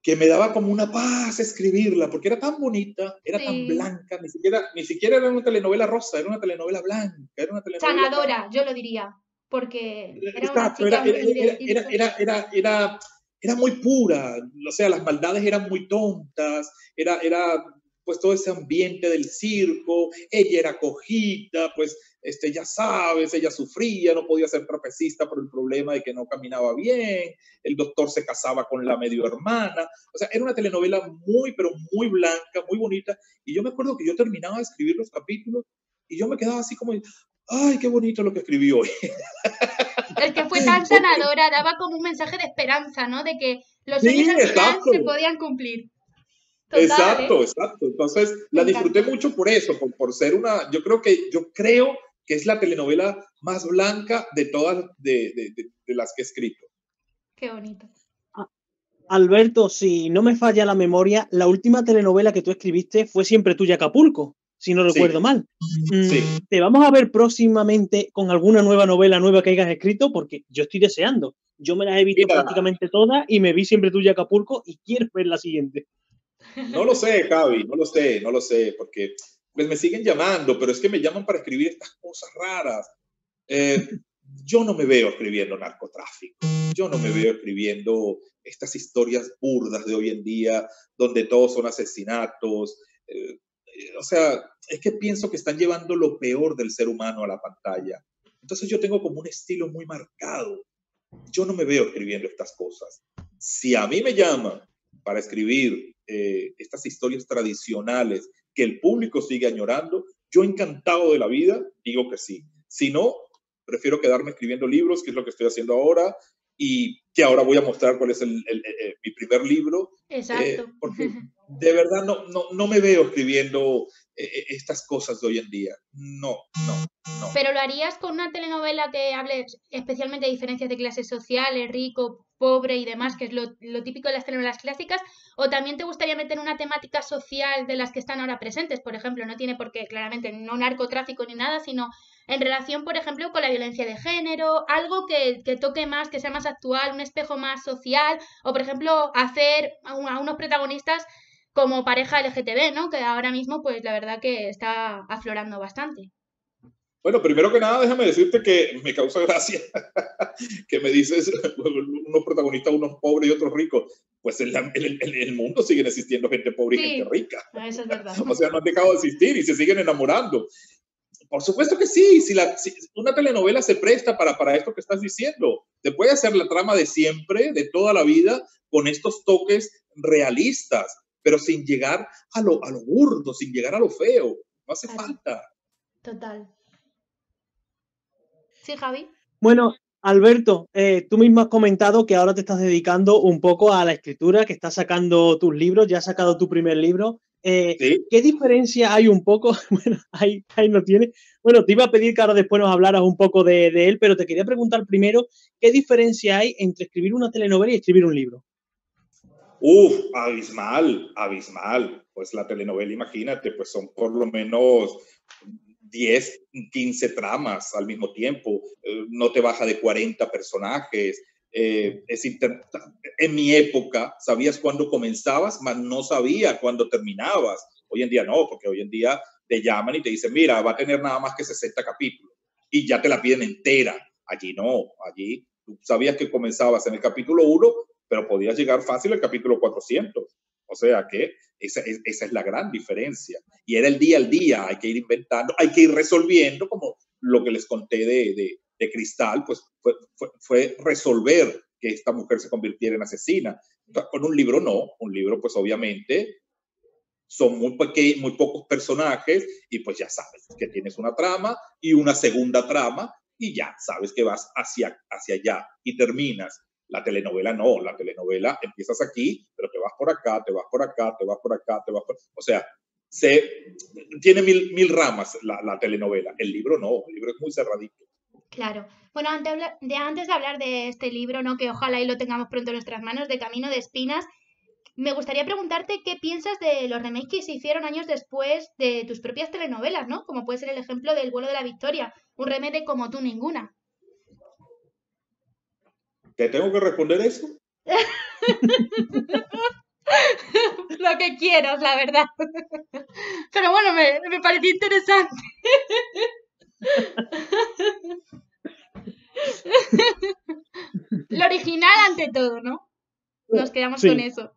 Que me daba como una paz escribirla, porque era tan bonita, era tan blanca, ni siquiera era una telenovela rosa, era una telenovela blanca, era una telenovela sanadora, yo lo diría, porque era una chica era muy pura, o sea, las maldades eran muy tontas, era pues todo ese ambiente del circo, ella era cojita, pues ya sabes, ella sufría, no podía ser trapecista por el problema de que no caminaba bien, el doctor se casaba con la medio hermana, o sea, era una telenovela muy, pero muy blanca, muy bonita, y yo me acuerdo que yo terminaba de escribir los capítulos y yo me quedaba así como, ay, qué bonito lo que escribí hoy. Es que fue tan sanadora, daba como un mensaje de esperanza, ¿no? De que los sueños al final se podían cumplir. Total, exacto. Entonces, la disfruté mucho por eso, por ser yo creo que es la telenovela más blanca de todas de las que he escrito. Qué bonito. Alberto, si no me falla la memoria, la última telenovela que tú escribiste fue Siempre Tuya Acapulco, si no recuerdo mal. Sí. ¿Te vamos a ver próximamente con alguna novela nueva que hayas escrito? Porque yo estoy deseando. Yo me las he visto prácticamente todas y me vi Siempre Tuya Acapulco y quiero ver la siguiente. No lo sé, Javi, no lo sé, porque pues me siguen llamando, pero es que me llaman para escribir estas cosas raras. Yo no me veo escribiendo narcotráfico, yo no me veo escribiendo estas historias burdas de hoy en día, donde todos son asesinatos. O sea, es que pienso que están llevando lo peor del ser humano a la pantalla. Entonces yo tengo como un estilo muy marcado. Yo no me veo escribiendo estas cosas. Si a mí me llaman para escribir estas historias tradicionales que el público sigue añorando, yo encantado de la vida digo que sí. Si no, prefiero quedarme escribiendo libros, que es lo que estoy haciendo ahora, y que ahora voy a mostrar cuál es mi primer libro. Exacto. Porque de verdad no me veo escribiendo estas cosas de hoy en día. No. ¿Pero lo harías con una telenovela que hable especialmente de diferencias de clases sociales, rico, pobre y demás, que es lo típico de las telenovelas clásicas? ¿O también te gustaría meter una temática social de las que están ahora presentes? Por ejemplo, no tiene por qué, claramente, no narcotráfico ni nada, sino en relación, por ejemplo, con la violencia de género, algo que toque más, que sea más actual, un espejo más social, o por ejemplo, hacer a unos protagonistas como pareja LGTB, ¿no? Que ahora mismo, pues la verdad que está aflorando bastante. Bueno, primero que nada, déjame decirte que me causa gracia que me dices unos protagonistas, unos pobres y otros ricos. Pues en el mundo siguen existiendo gente pobre y gente rica. Eso es verdad. O sea, no han dejado de existir y se siguen enamorando. Por supuesto que sí, si una telenovela se presta para esto que estás diciendo. Te puede hacer la trama de siempre, de toda la vida, con estos toques realistas, pero sin llegar a lo burdo, sin llegar a lo feo. No hace falta. Total. Sí, Javi. Bueno, Alberto, tú mismo has comentado que ahora te estás dedicando un poco a la escritura, que estás sacando tus libros, ya has sacado tu primer libro. ¿Sí? ¿Qué diferencia hay un poco? Bueno, ahí no tiene. Bueno, te iba a pedir que ahora después nos hablaras un poco de él, pero te quería preguntar primero, ¿qué diferencia hay entre escribir una telenovela y escribir un libro? Abismal. Pues la telenovela, imagínate, pues son por lo menos 10, 15 tramas al mismo tiempo, no te baja de 40 personajes. En mi época sabías cuándo comenzabas, mas no sabía cuándo terminabas. Hoy en día no, porque hoy en día te llaman y te dicen, mira, va a tener nada más que 60 capítulos y ya te la piden entera. Allí no, allí tú sabías que comenzabas en el capítulo 1, pero podías llegar fácil al capítulo 400. O sea que esa es la gran diferencia. Y era el día al día, hay que ir inventando, hay que ir resolviendo, como lo que les conté de Cristal, pues fue resolver que esta mujer se convirtiera en asesina. Entonces, con un libro no, un libro pues obviamente son muy pocos personajes y pues ya sabes que tienes una trama y una segunda trama y ya sabes que vas hacia allá y terminas. La telenovela no, la telenovela empiezas aquí, pero te vas por acá, te vas por acá, te vas por acá, te vas por... O sea, tiene mil ramas la telenovela. El libro no, el libro es muy cerradito. Claro. Bueno, antes de hablar de este libro, ¿no? Que ojalá y lo tengamos pronto en nuestras manos, de Camino de Espinas, me gustaría preguntarte qué piensas de los remakes que se hicieron años después de tus propias telenovelas, ¿no? Como puede ser el ejemplo del Vuelo de la Victoria, un remake de Como tú ninguna. ¿Te tengo que responder eso? Lo que quieras, la verdad. Pero bueno, me pareció interesante. Lo original ante todo, ¿no? Nos quedamos con eso.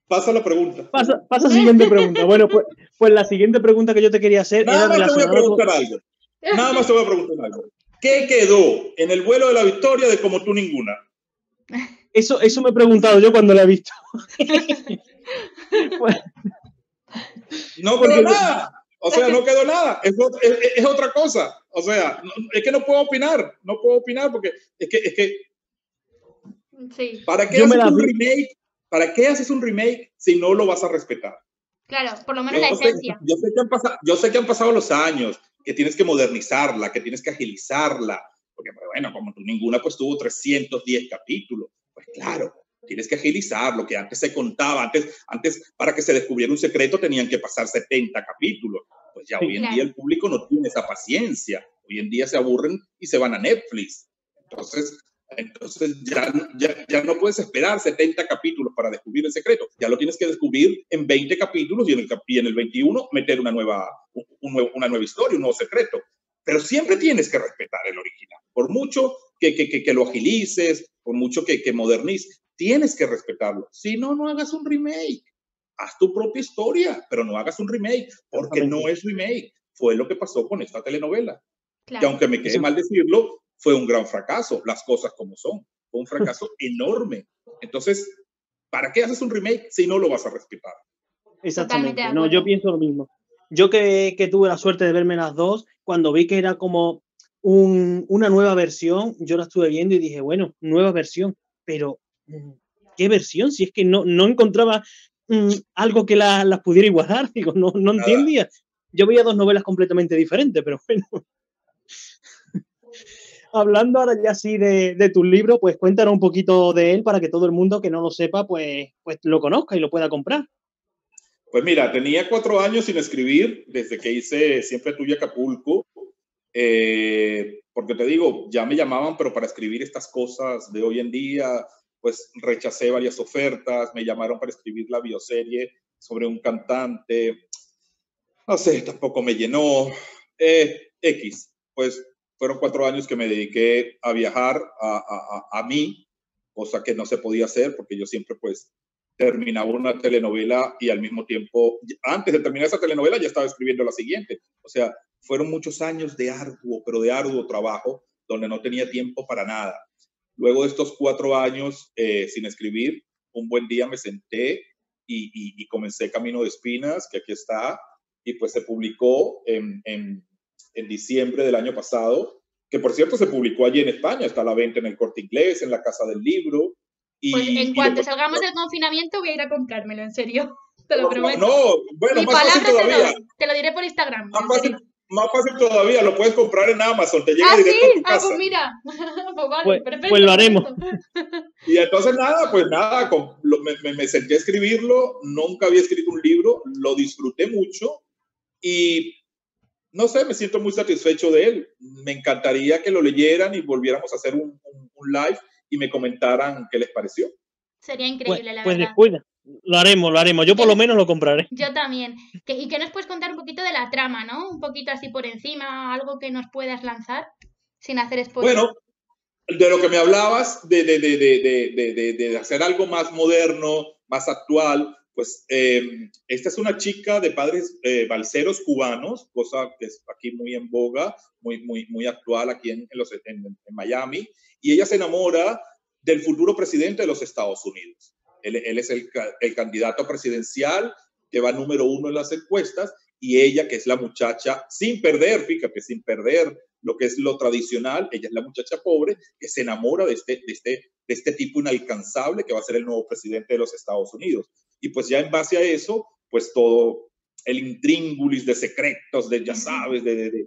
Pasa la pregunta. Pasa la siguiente pregunta. Bueno, pues la siguiente pregunta que yo te quería hacer Nada era más relacionada te voy a preguntar algo. Nada más te voy a preguntar algo. ¿Qué quedó en el Vuelo de la Victoria de Como tú ninguna? Eso me he preguntado yo cuando la he visto. Pues, no quedó nada. O sea, no quedó nada. Es otra cosa. O sea, es que no puedo opinar. No puedo opinar porque es que sí. ¿Para qué haces un remake? ¿Para qué haces un remake si no lo vas a respetar? Claro, por lo menos la esencia. Yo sé que han pasado los años, que tienes que modernizarla, que tienes que agilizarla, porque bueno, Como tú ninguna, pues tuvo 310 capítulos. Pues claro, tienes que agilizar lo que antes se contaba. Antes para que se descubriera un secreto tenían que pasar 70 capítulos. Pues ya hoy en día el público no tiene esa paciencia. Hoy en día se aburren y se van a Netflix. Entonces ya no puedes esperar 70 capítulos para descubrir el secreto. Ya lo tienes que descubrir en 20 capítulos y en el 21 meter una nueva historia, un nuevo secreto. Pero siempre tienes que respetar el original. Por mucho que lo agilices, por mucho que modernices, tienes que respetarlo. Si no, no hagas un remake. Haz tu propia historia, pero no hagas un remake, porque no es remake. Fue lo que pasó con esta telenovela. Claro. Que aunque me quede mal decirlo, fue un gran fracaso, las cosas como son. Fue un fracaso enorme. Entonces, ¿para qué haces un remake si no lo vas a respetar? Exactamente. No, yo pienso lo mismo. Yo que tuve la suerte de verme las dos, cuando vi que era como una nueva versión, yo la estuve viendo y dije, bueno, nueva versión, pero ¿qué versión? Si es que no encontraba algo que las pudiera igualar, digo, no entendía. Yo veía dos novelas completamente diferentes, pero bueno. Hablando ahora ya así de tu libro, pues cuéntanos un poquito de él para que todo el mundo que no lo sepa, pues lo conozca y lo pueda comprar. Pues mira, tenía 4 años sin escribir desde que hice Siempre Tuya Acapulco, porque te digo, ya me llamaban, pero para escribir estas cosas de hoy en día, pues rechacé varias ofertas, me llamaron para escribir la bioserie sobre un cantante, no sé, tampoco me llenó, pues fueron 4 años que me dediqué a viajar a mí, cosa que no se podía hacer porque yo siempre pues terminaba una telenovela y al mismo tiempo, antes de terminar esa telenovela ya estaba escribiendo la siguiente. O sea, fueron muchos años de arduo trabajo donde no tenía tiempo para nada. Luego de estos 4 años sin escribir, un buen día me senté y comencé Camino de Espinas, que aquí está, y pues se publicó en diciembre del año pasado, que por cierto se publicó allí en España, está a la venta en el Corte Inglés, en la Casa del Libro. Pues en cuanto salgamos del confinamiento voy a ir a comprármelo, en serio, te lo prometo. No, bueno, mi palabra te lo diré por Instagram. Más fácil todavía, lo puedes comprar en Amazon, te llega directo a tu casa. Pues mira, pues vale, perfecto. Pues lo haremos. Y entonces me senté a escribirlo, nunca había escrito un libro, lo disfruté mucho y no sé, me siento muy satisfecho de él. Me encantaría que lo leyeran y volviéramos a hacer un live y me comentaran qué les pareció. Sería increíble, la Pues verdad. después lo haremos. Yo por lo menos lo compraré. Yo también. ¿Y qué nos puedes contar un poquito de la trama, no? Un poquito así por encima, algo que nos puedas lanzar sin hacer spoiler. Bueno, de lo que me hablabas, de hacer algo más moderno, más actual, pues esta es una chica de padres balseros cubanos, cosa que es aquí muy en boga, muy actual aquí en Miami, y ella se enamora del futuro presidente de los Estados Unidos. Él es el candidato presidencial que va número 1 en las encuestas, y ella, que es la muchacha, sin perder, fíjate, sin perder lo que es lo tradicional, ella es la muchacha pobre que se enamora de este tipo inalcanzable que va a ser el nuevo presidente de los Estados Unidos. Y pues ya en base a eso, pues todo el intríngulis de secretos, de ya sabes, de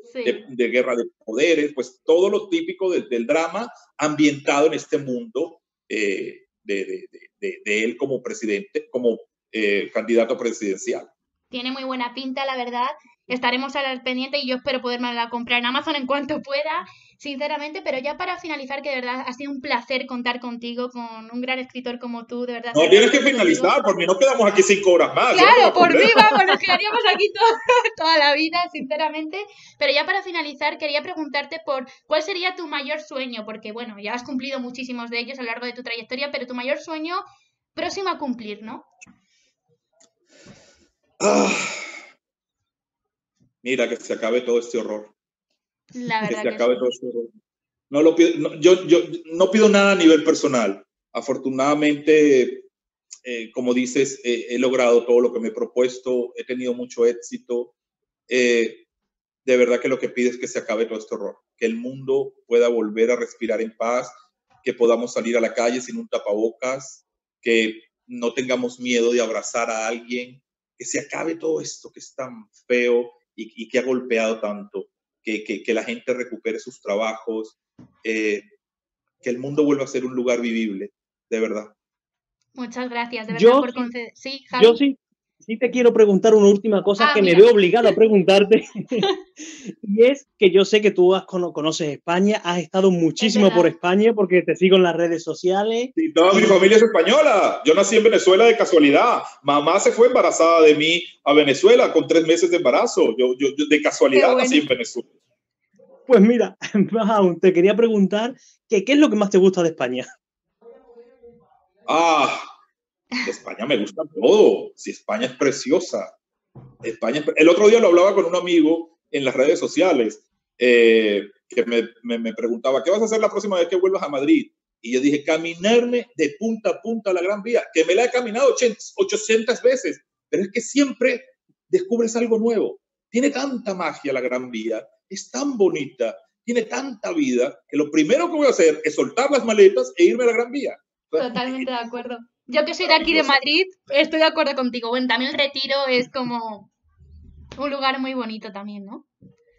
guerra de poderes, pues todo lo típico del drama ambientado en este mundo de él como presidente, como candidato presidencial. Tiene muy buena pinta, la verdad. Estaremos al pendiente y yo espero podérmela comprar en Amazon en cuanto pueda, sinceramente. Pero ya para finalizar, que de verdad ha sido un placer contar contigo, con un gran escritor como tú, de verdad. No tienes que finalizar, por mí no quedamos aquí 5 horas más. Claro, por mí vamos, nos quedaríamos aquí toda la vida, sinceramente. Pero ya para finalizar, quería preguntarte por cuál sería tu mayor sueño, porque bueno, ya has cumplido muchísimos de ellos a lo largo de tu trayectoria, pero tu mayor sueño próximo a cumplir, ¿no? Mira, que se acabe todo este horror. La verdad que se acabe todo este horror. No lo pido, yo no pido nada a nivel personal. Afortunadamente, como dices, he logrado todo lo que me he propuesto, he tenido mucho éxito. De verdad que lo que pido es que se acabe todo este horror, que el mundo pueda volver a respirar en paz, que podamos salir a la calle sin un tapabocas, que no tengamos miedo de abrazar a alguien, que se acabe todo esto que es tan feo y que ha golpeado tanto, que la gente recupere sus trabajos, que el mundo vuelva a ser un lugar vivible, de verdad. Muchas gracias, de verdad, por conceder. Sí, Javi. Yo sí te quiero preguntar una última cosa que me veo obligado a preguntarte. Y es que yo sé que tú conoces España, has estado muchísimo por España porque te sigo en las redes sociales. Sí, toda mi familia es española. Yo nací en Venezuela de casualidad. Mamá se fue embarazada de mí a Venezuela con 3 meses de embarazo. Yo de casualidad nací en Venezuela. Pues mira, te quería preguntar que ¿qué es lo que más te gusta de España? De España me gusta todo. Si España es preciosa. El otro día lo hablaba con un amigo en las redes sociales que me preguntaba, ¿qué vas a hacer la próxima vez que vuelvas a Madrid? Y yo dije, caminarme de punta a punta a la Gran Vía, que me la he caminado 800 veces, pero es que siempre descubres algo nuevo. Tiene tanta magia la Gran Vía, es tan bonita, tiene tanta vida, que lo primero que voy a hacer es soltar las maletas e irme a la Gran Vía. Totalmente de acuerdo. Yo que soy de aquí de Madrid, estoy de acuerdo contigo. Bueno, también el Retiro es como un lugar muy bonito también, ¿no?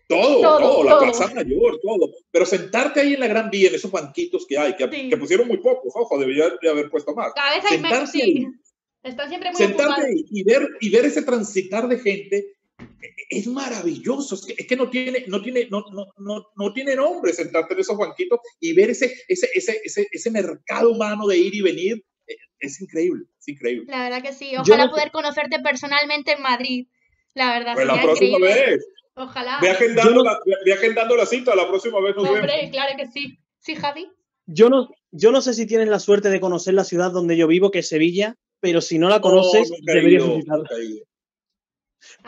Todo, la Plaza Mayor, todo. Pero sentarte ahí en la Gran Vía, en esos banquitos que hay, que pusieron muy pocos, ojo, debería de haber puesto más. Cada vez hay menos, sí. Están siempre muy sentarte ahí y ver ese transitar de gente es maravilloso. Es que no tiene nombre sentarte en esos banquitos y ver ese mercado humano de ir y venir. Es increíble, es increíble. La verdad que sí. Ojalá poder conocerte personalmente en Madrid. La verdad, pues la próxima vez. Ojalá. Ve agendando la cita, la próxima vez nos vemos. Hombre, claro que sí. ¿Sí, Javi? Yo no sé si tienes la suerte de conocer la ciudad donde yo vivo, que es Sevilla, pero si no la conoces, deberías visitarla.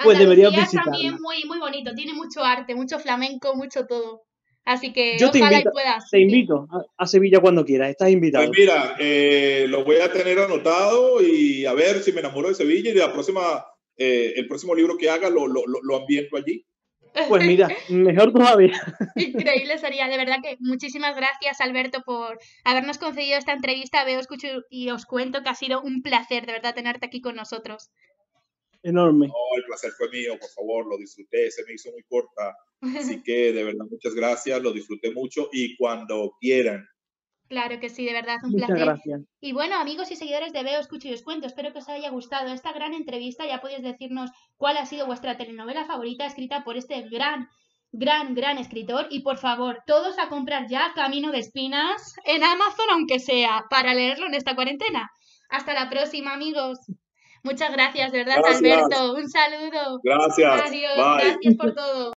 Pues deberías visitarla. También muy bonito. Tiene mucho arte, mucho flamenco, mucho todo. Así que ojalá puedas. Te invito a Sevilla cuando quieras, estás invitado. Pues mira, lo voy a tener anotado y a ver si me enamoro de Sevilla y el próximo libro que haga lo ambiento allí. Pues mira, mejor todavía. Increíble sería, de verdad que muchísimas gracias, Alberto, por habernos concedido esta entrevista. Veo, escucho y os cuento que ha sido un placer, de verdad, tenerte aquí con nosotros. Enorme. No, el placer fue mío, por favor, lo disfruté, se me hizo muy corta. Así que de verdad, muchas gracias, lo disfruté mucho y cuando quieran Claro que sí, de verdad, un Muchas placer. gracias. Y bueno, amigos y seguidores de Veo, Escucho y Os Cuento, espero que os haya gustado esta gran entrevista. Ya podéis decirnos cuál ha sido vuestra telenovela favorita escrita por este gran escritor. Y por favor, todos a comprar ya Camino de Espinas en Amazon, aunque sea, para leerlo en esta cuarentena. Hasta la próxima, amigos. Muchas gracias, de verdad, Gracias. Alberto. Un saludo. Gracias. Adiós. Bye. Gracias por todo.